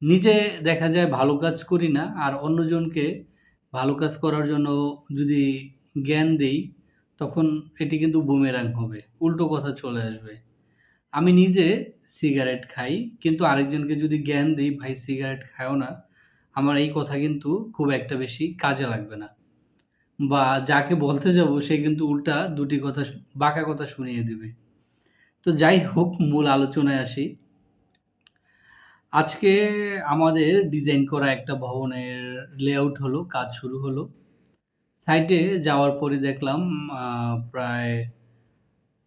নিজে দেখা যায় ভালো কাজ করি না, আর অন্যজনকে ভালো কাজ করার জন্য যদি জ্ঞান দেই, তখন এটি কিন্তু বুমেরাং হবে। উল্টো কথা চলে আসবে। আমি নিজে সিগারেট খাই, কিন্তু আরেকজনকে যদি জ্ঞান দেই, "ভাই সিগারেট খায়ও না", আমার এই কথা কিন্তু খুব একটা বেশি কাজে লাগবে না। বা যাকে বলতে যাবো সে কিন্তু উল্টা ২ টি কথা বাঁকা কথা শুনিয়ে দিবে। তো যাই হোক, মূল আলোচনায় আসি। আজকে আমাদের ডিজাইন করা একটা ভবনের লেআউট হলো, কাজ শুরু হলো। সাইটে যাওয়ার পরে দেখলাম আ প্রায়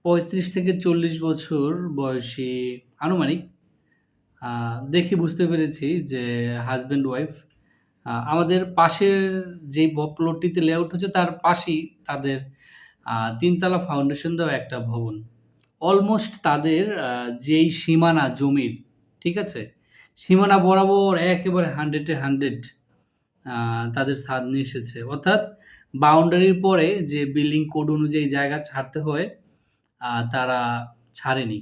৩৫ থেকে ৪০ বছর বয়সী আনুমানিক আ দেখে বুঝতে পেরেছি যে হাসব্যান্ড ওয়াইফ। আমাদের পাশের যেই প্লটটিতে লেআউট হচ্ছে তার পাশেই তাদের ৩ তালা ফাউন্ডেশন দেওয়া একটা ভবন। অলমোস্ট তাদের যেই সীমানা জমির, ঠিক আছে? সীমানা বরাবর একেবারে 100 এ 100 আ তাদের ছাদ নিয়ে এসেছে। অর্থাৎ বাউন্ডারির পরে যে বিল্ডিং কোড অনুযায়ী জায়গা ছাড়তে হয়, তারা ছাড়েনি।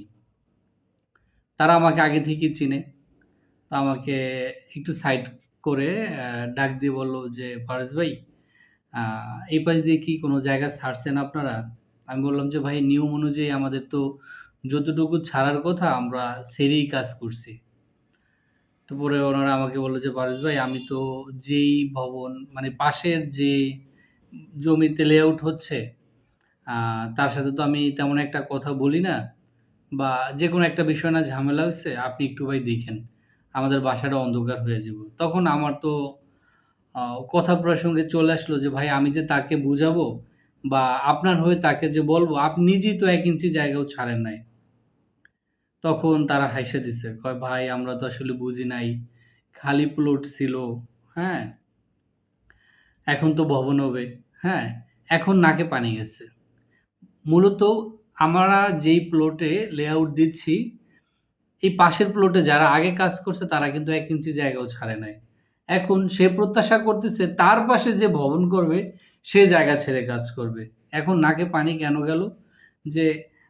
তারা আমাকে আগে থেকেই চিনে। তো আমাকে একটু সাইড করে ডাক দিয়ে বলল যে, "ফারাজ ভাই, আ এই পাশ দিয়ে কি কোন জায়গা ছাড়ছেন আপনারা?" আমি বললাম যে, "ভাই নিয়ম অনুযায়ী আমাদের তো যতটুকু ছাড়ার কথা আমরা ছেড়েই কাজ করছি।" তো পরে ওনারা আমাকে বলল যে, "পারস ভাই, আমি তো যেই ভবন মানে পাশের যে জমিতে লেআউট হচ্ছে, আ তার সাথে তো আমি তেমন একটা কথা বলি না, বা যেকোনো একটা বিষয় না ঝামেলা হইছে, আপনি একটু ভাই দেখেন। আমাদের বাসাটা অন্ধকার হয়ে যাবে।" তখন আমার তো আ কথা প্রসঙ্গে চলে আসলো যে, "ভাই আমি যে তাকে বুঝাবো বা আপনার হয়ে তাকে যে বলবো, আপনি নিজেই তো ১ ইঞ্চি জায়গাও ছাড়েন নাই।" তখন তারা হাইসা দিছে। কয়, "ভাই আমরা তো আসলে বুঝি নাই। খালি প্লট ছিল, হ্যাঁ? এখন তো ভবন হবে, হ্যাঁ? এখন নাকে পানি গেছে।" মূলত আমরা যেই প্লটে লেআউট দিচ্ছি, এই পাশের প্লটে যারা আগে কাজ করছে তারা কিন্তু ১ ইঞ্চি জায়গাও ছাড়ে নাই। এখন সে প্রত্যাশা করতেছে তার পাশে যে ভবন করবে, সে জায়গা ছেড়ে কাজ করবে। এখন নাকে পানি কেন গেল? যে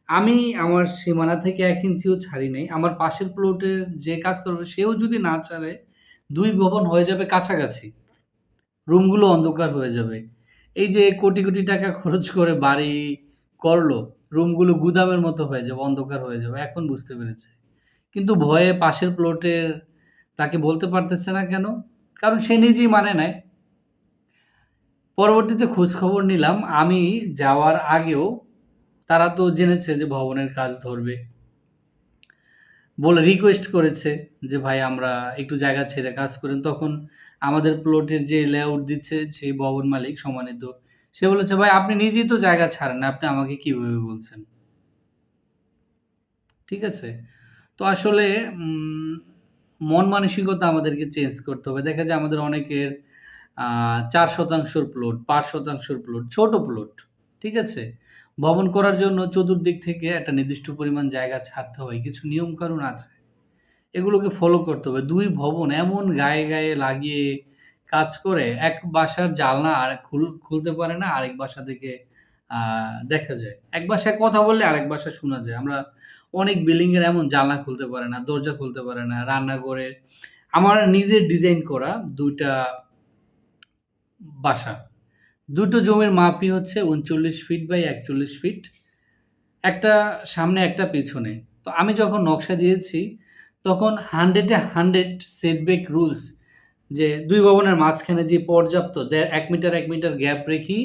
আমি আমার সীমানা থেকে ১ ইঞ্চিও ছাড়ি নাই। আমার পাশের প্লটের যে কাজ করবে সেও যদি না ছাড়ে, ২ ভবন হয়ে যাবে কাছাকাছি। রুমগুলো অন্ধকার হয়ে যাবে। এই যে কোটি, কোটি টাকা খরচ করে বাড়ি করলো, রুমগুলো গুদামের মতো হয়ে যাবে, অন্ধকার হয়ে যাবে। এখন বুঝতে পেরেছে। কিন্তু ভয়ে পাশের প্লটের তাকে বলতে পারতেছে না কেন? কারণ সে নিজেই মানে নাই। পরবর্তীতে খোঁজখবর নিলাম। আমি যাওয়ার আগেও তারা তো জেনেছে যে ভবনের কাজ ধরবে। বলে রিকোয়েস্ট করেছে যে, "ভাই আমরা একটু জায়গা ছেড়ে কাজ করেন।" তখন আমাদের প্লটের যে লেআউট দিচ্ছে সেই ভবন মালিক সম্মানিত, সে বলেছে, "ভাই আপনি নিজেই তো জায়গা ছাড়েন না। আপনি আমাকে কিভাবে বলছেন?" ঠিক আছে? তো আসলে উম মন মানসিকতা আমাদেরকে চেঞ্জ করতে হবে। দেখা যায় আমাদের অনেকের আ ৪% প্লট, ৫% প্লট, ছোট প্লট। ঠিক আছে? ভবন করার জন্য চতুর্দিক থেকে একটা নির্দিষ্ট পরিমাণ জায়গা ছাড়তে হয়। কিছু নিয়মকানুন আছে। এগুলোকে ফলো করতে হবে। ২ ভবন এমন গায়ে, গায়ে লাগিয়ে কাজ করে, এক বাসার জানলা আরেক খুলতে পারে না, আরেক বাসা থেকে আ দেখা যায়। এক বাসায় কথা বললে আরেক বাসায় শোনা যায়। আমরা অনেক বিল্ডিং এর এমন জানলা খুলতে পারে না, দরজা খুলতে পারে না, রান্নাঘরে আমার নিজের ডিজাইন করা ২ টা বাসা। ২ টো জমির মাপই হচ্ছে ৩৯ ফিট বাই ৪১ ফিট। একটা সামনে, একটা পেছনে। তো আমি যখন নকশা দিয়েছি, তখন 100 এ 100 সেটব্যাক রুলস, যে ২ ভবনের মাঝখানে যে পর্যাপ্ত ১ মিটার, ১ মিটার গ্যাপ রেখেই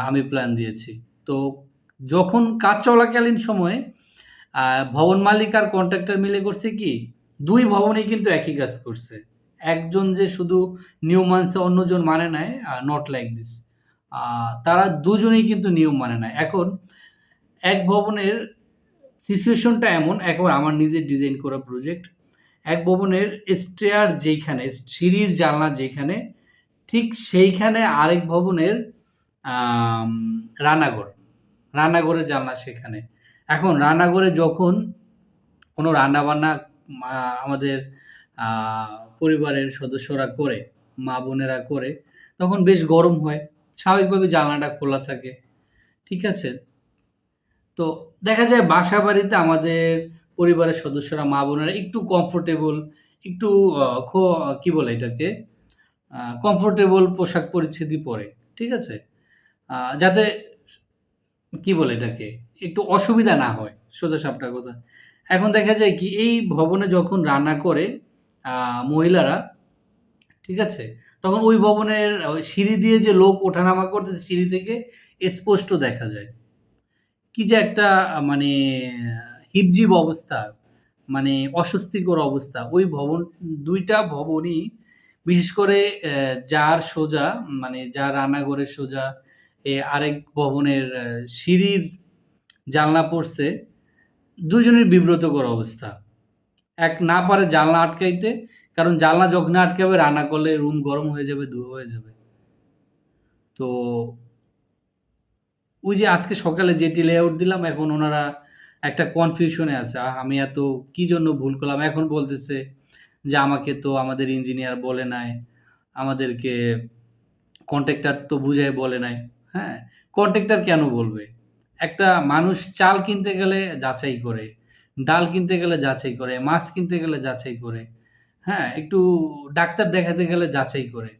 আমি প্ল্যান দিয়েছি। তো যখন কাজ চলাকালীন সময়ে আ ভবন মালিক আর কন্ট্রাক্টর মিলে করছে কি? ২ ভবনেই কিন্তু একই কাজ করছে। একজন যে শুধু নিয়ম মানছে, অন্যজন মানে নাই, নট লাইক দিস। আ তারা দুজনেই কিন্তু নিয়ম মানে নাই। এখন এক ভবনের সিচুয়েশনটা এমন, একেবারে আমার নিজের ডিজাইন করা প্রজেক্ট। এক ভবনের স্টেয়ার যেইখানে, সিঁড়ির জানলা যেইখানে, ঠিক সেইখানে আরেক ভবনের আম রান্নাঘর। রান্নাঘরের জানলা সেখানে। এখন রান্নাঘরে যখন কোনো রান্নাবান্না মা আমাদের আ পরিবারের সদস্যরা করে, মা-বোনেরা করে, তখন বেশ গরম হয়। স্বাভাবিকভাবে জানালাটা খোলা থাকে। ঠিক আছে? তো দেখা যায় বাসাবাড়িতে আমাদের পরিবারের সদস্যরা, মা-বোনেরা একটু কমফোর্টেবল, একটু আ খো কি বলে এটাকে? কমফোর্টেবল পোশাক পরিচ্ছেদই পরে। ঠিক আছে? যাতে কি বলে এটাকে? একটু অসুবিধা না হয়। সোজাসাপটা কথা। এখন দেখা যায় কি এই ভবনে যখন রান্না করে আ মহিলারা, ঠিক আছে? তখন ওই ভবনের ওই সিঁড়ি দিয়ে যে লোক ওঠানামা করতেছে সিঁড়ি থেকে স্পষ্ট দেখা যায়। কি যে একটা মানে হিবজিব অবস্থা, মানে অস্বস্তিকর অবস্থা। ওই ২ টা ভবনই বিশেষ করে যার সোজা মানে যার রান্নাঘরের সোজা আরেক ভবনের সিঁড়ির জানলা পড়ছে, ২ জনের বিব্রতকর অবস্থা। এক না পারে জানলা আটকাইতে, কারণ জানলা যখনই আটকাবে রান্না করলে রুম গরম হয়ে যাবে, ধোঁয়া হয়ে যাবে। তো ওই যে আজকে সকালে যেটি লেআউট দিলাম এখন উনারা একটা কনফিউশন এ আছে। আমি এত কি জন্য ভুল করলাম? এখন বলতেছে যে, "আমাকে তো আমাদের ইঞ্জিনিয়ার বলে নাই। আমাদেরকে কন্ট্রাক্টর তো বুঝায় বলে নাই।" হ্যাঁ? কন্ট্রাক্টর কেন বলবে? একটা মানুষ চাল কিনতে গেলে যাচাই করে, ডাল কিনতে গেলে যাচাই করে, মাছ কিনতে গেলে যাচাই করে, হ্যাঁ? একটু ডাক্তার দেখাতে গেলে যাচাই করে,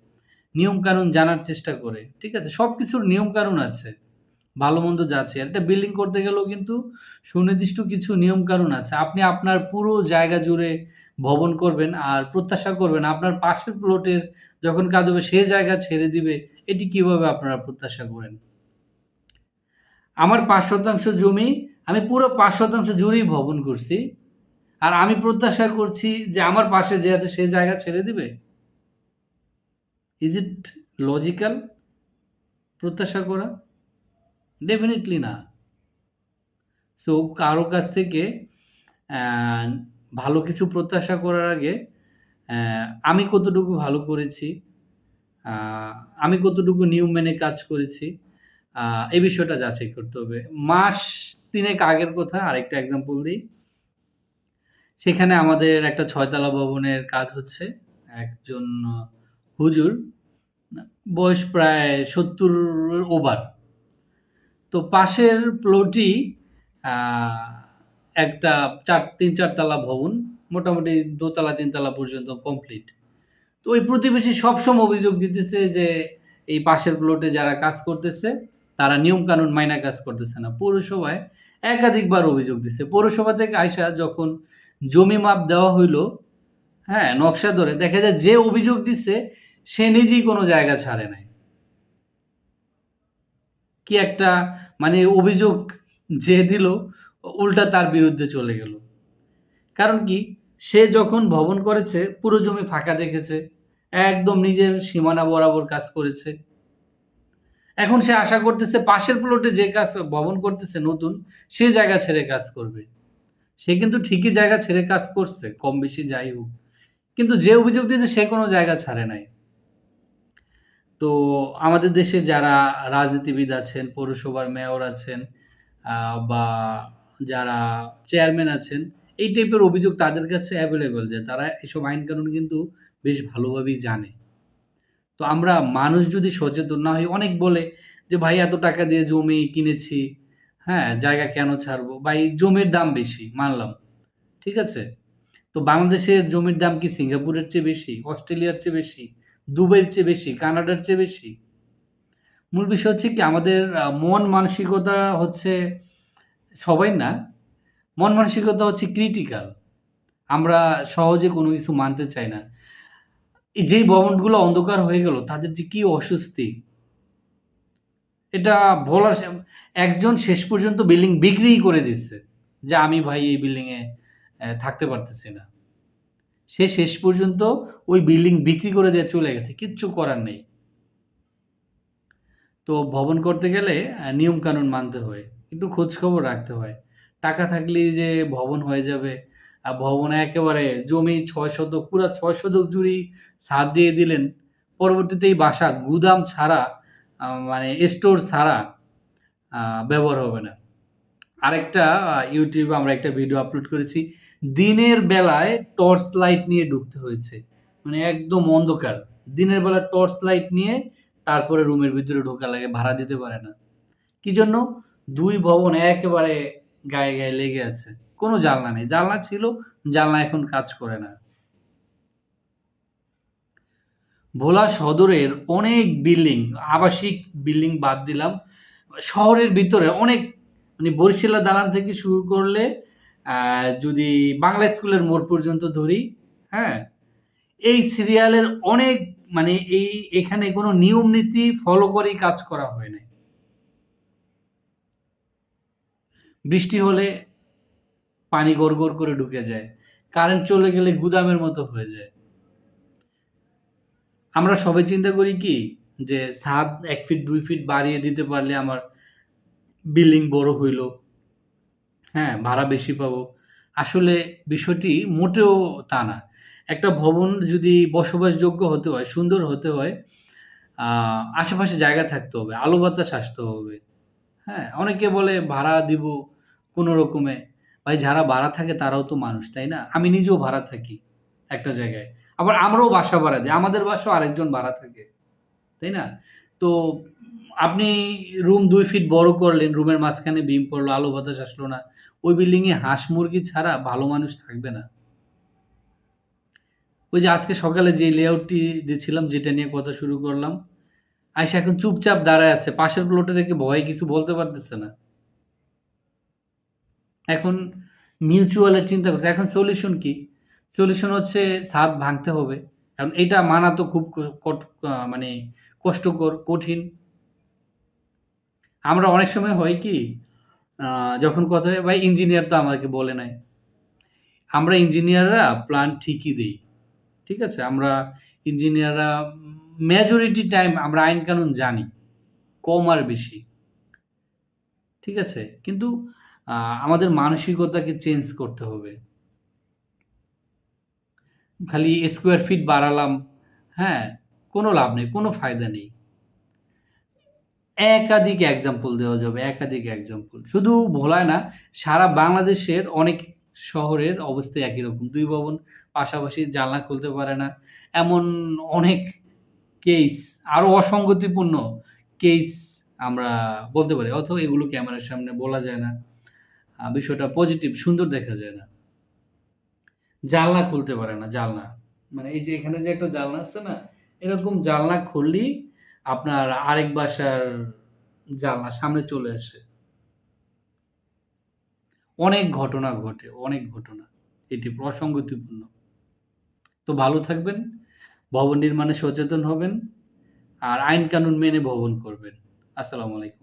নিয়মকানুন জানার চেষ্টা করে। ঠিক আছে? সবকিছুর নিয়মকানুন আছে। ভালো-মন্দ যাচ্ছে। একটা বিল্ডিং করতে গেলেও কিন্তু সুনির্দিষ্ট কিছু নিয়মকানুন আছে। আপনি আপনার পুরো জায়গা জুড়ে ভবন করবেন আর প্রত্যাশা করবেন আপনার পাশের প্লটের যখন কাজ হবে সে জায়গা ছেড়ে দিবে, এটি কিভাবে আপনারা প্রত্যাশা করেন? আমার ৫% জমি, আমি পুরো ৫% জুড়েই ভবন করছি। আর আমি প্রত্যাশা করছি যে আমার পাশে যে আছে সে জায়গা ছেড়ে দিবে? ইস ইট লজিক্যাল প্রত্যাশা করা? ডেফিনিটলি না। সো কারো কাছ থেকে অ্যা ভালো কিছু প্রত্যাশা করার আগে অ্যা আমি কতটুকু ভালো করেছি, আ আমি কতটুকু নিয়ম মেনে কাজ করেছি, আ এই বিষয়টা যাচাই করতে হবে। মাস ৩ এক আগের কথা আরেকটা এক্সাম্পল দেই। সেখানে আমাদের একটা ৬ তলা ভবনের কাজ হচ্ছে। একজন হুজুর, না বয়স প্রায় ৭০ ওভার। তো পাশের প্লটই আ একটা ৩-৪ তলা ভবন। মোটামুটি দোতলা ৩ তলা পর্যন্ত কমপ্লিট। তো ওই প্রতিবেশী সবসময় অভিযোগ দিতেছে যে, এই পাশের প্লটে যারা কাজ করতেছে, তারা নিয়মকানুন মাইনা কাজ করতেছে না। পৌরসভায় একাধিকবার অভিযোগ দিছে। পৌরসভা থেকে আইসা যখন জমি মাপ দেওয়া হইল, হ্যাঁ? নকশা ধরে দেখা যায় যে অভিযোগ দিছে, সে নিজেই কোনো জায়গা ছাড়ে নাই। কি একটা মানে অভিযোগ যে দিল, উল্টা তার বিরুদ্ধে চলে গেল। কারণ কি? সে যখন ভবন করেছে, পুরো জমি ফাঁকা দেখেছে। একদম নিজের সীমানা বরাবর কাজ করেছে। এখন সে আশা করতেছে পাশের প্লটে যে কাজ ভবন করতেছে নতুন, সে জায়গা ছেড়ে কাজ করবে। সে কিন্তু ঠিকই জায়গা ছেড়ে কাজ করছে, কম বেশি যাই হোক। কিন্তু যে অভিযোগ দিয়েছে সে কোনো জায়গা ছাড়ে নাই। তো আমাদের দেশে যারা রাজনীতিবিদ আছেন, পৌরসভার মেয়র আছেন, আ বা যারা চেয়ারম্যান আছেন, এই টাইপের অভিযোগ তাদের কাছে এভেইলেবল যে তারা এসব আইন-কানুন কিন্তু বেশ ভালোভাবেই জানে। তো আমরা মানুষ যদি সচেতন না হই, অনেক বলে যে, "ভাই এত টাকা দিয়ে জমি কিনেছি, হ্যাঁ? জায়গা কেন ছাড়বো?" ভাই জমির দাম বেশি, মানলাম। ঠিক আছে? তো বাংলাদেশের জমির দাম কি সিঙ্গাপুরের চেয়ে বেশি? অস্ট্রেলিয়ার চেয়ে বেশি? দুবাইয়ের চেয়ে বেশি? কানাডার চেয়ে বেশি? মূল বিষয় হচ্ছে কি আমাদের মন মানসিকতা হচ্ছে সবাই না, মন মানসিকতা হচ্ছে ক্রিটিক্যাল। আমরা সহজে কোনো কিছু মানতে চাই না। এই যেই ভবনগুলো অন্ধকার হয়ে গেল তাদের যে কি অস্বস্তি, এটা বলার একজন শেষ পর্যন্ত বিল্ডিং বিক্রিই করে দিচ্ছে। যে আমি ভাই এই বিল্ডিং এ থাকতে পারতেছি না। সে শেষ পর্যন্ত ওই বিল্ডিং বিক্রি করে দিয়ে চলে গেছে। কিচ্ছু করার নেই। তো ভবন করতে গেলে নিয়মকানুন মানতে হয়। একটু খোঁজখবর রাখতে হয়। টাকা থাকলেই যে ভবন হয়ে যাবে, ভবনে একেবারে জমি ৬ শতক, পুরা ৬ শতক জুড়েই ছাদ দিয়ে দিলেন। পরবর্তীতে এই বাসা গুদাম ছাড়া মানে স্টোর ছাড়া আ ব্যবহার হবে না। আরেকটা YouTube এ আমরা একটা ভিডিও আপলোড করেছি। দিনের বেলায় টর্চ লাইট নিয়ে ঢুকতে হয়েছে। মানে একদম অন্ধকার। দিনের বেলা টর্চ লাইট নিয়ে তারপরে রুমের ভিতরে ঢোকা লাগে, ভাড়া দিতে পারে না। কি জন্য? ২ ভবন একেবারে গায়ে লেগে আছে। কোনো জানলা নেই। জানলা ছিল, জানলা এখন কাজ করে না। ভোলা সদরের অনেক বিল্ডিং, আবাসিক বিল্ডিং বাদ দিলাম। শহরের ভিতরে অনেক মানে বরিশালের দালান থেকে শুরু করলে যদি বাংলা স্কুলের মোড় পর্যন্ত ধরি, হ্যাঁ? এই সিরিয়ালের অনেক মানে এখানে কোনো নিয়ম নীতি ফলো করেই কাজ করা হয় নাই। বৃষ্টি হলে পানি গড়, গড় করে ঢুকে যায়। কারেন্ট চলে গেলে গুদামের মতো হয়ে যায়। আমরা সবাই চিন্তা করি কি যে ছাদ ১ ফিট ২ ফিট বাড়িয়ে দিতে পারলে আমার বিল্ডিং বড় হইল, হ্যাঁ? ভাড়া বেশি পাবো। আসলে বিষয়টি মোটেও তা না। একটা ভবন যদি বসবাসযোগ্য হতে হয়, সুন্দর হতে হয়, আ আশেপাশে জায়গা থাকতে হবে, আলো বাতাস আসতে হবে, হ্যাঁ? অনেকে বলে ভাড়া দিব কোনো রকমে। ভাই যারা ভাড়া থাকে তারাও তো মানুষ, তাই না? আমি নিজেও ভাড়া থাকি একটা জায়গায়। আবার আমরাও বাসা ভাড়া দেই। আমাদের বাসায়ও আরেকজন ভাড়া থাকে। তাই না? তো আপনি রুম ২ ফিট বড় করলেন, রুমের মাঝখানে বিম পড়লো, আলো বাতাস আসলো না। ওই বিল্ডিং এ হাঁস-মুরগি ছাড়া ভালো মানুষ থাকবে না। ওই যে আজকে সকালে যে লেআউটটি দিছিলাম, যেটা নিয়ে কথা শুরু করলাম, আইসা এখন চুপচাপ দাঁড়ায় আছে। পাশের প্লটে রেখে ভয়ে কিছু বলতে পারতেছে না। এখন মিউচুয়াল এর চিন্তা করছে। এখন সলিউশন কি? সলিউশন হচ্ছে ছাদ ভাঙতে হবে। এখন এইটা মানা তো খুব ক কট মানে কষ্টকর, কঠিন। আমরা অনেক সময় হয় কি, আ যখন কথা হয়, ভাই ইঞ্জিনিয়ার তো আমাকে বলে নাই। আমরা ইঞ্জিনিয়াররা প্ল্যান ঠিকই দেই। ঠিক আছে? আমরা ইঞ্জিনিয়াররা মেজরিটি টাইম আমরা আইন কানুন জানি। কম আর বেশি। ঠিক আছে? কিন্তু আ আমাদের মানসিকতাকে চেঞ্জ করতে হবে। খালি স্কোয়ার ফিট বাড়ালাম, হ্যাঁ? কোনো লাভ নেই, কোনো ফায়দা নেই। একাধিক এক্সাম্পল দেওয়া যাবে, একাধিক এক্সাম্পল। শুধু ভোলায় না, সারা বাংলাদেশের অনেক শহরের অবস্থাই একই রকম। ২ ভবন পাশাপাশি জানলা খুলতে পারে না। এমন অনেক কেস, আরো অসঙ্গতিপূর্ণ কেস আমরা বলতে পারি। অথবা এগুলো ক্যামেরার সামনে বলা যায় না। বিষয়টা পজিটিভ, সুন্দর দেখা যায় না। জানলা খুলতে পারে না, জানলা। মানে এই যে এখানে যে একটা জানলা আছে না? এরকম জানলা খুললেই আপনার আরেক বাসার জানলা সামনে চলে আসে। অনেক ঘটনা ঘটে, অনেক ঘটনা। এটি অসঙ্গতিপূর্ণ। তো ভালো থাকবেন, ভবন নির্মাণে সচেতন হবেন, আর আইন কানুন মেনে ভবন করবেন। আসসালামু আলাইকুম।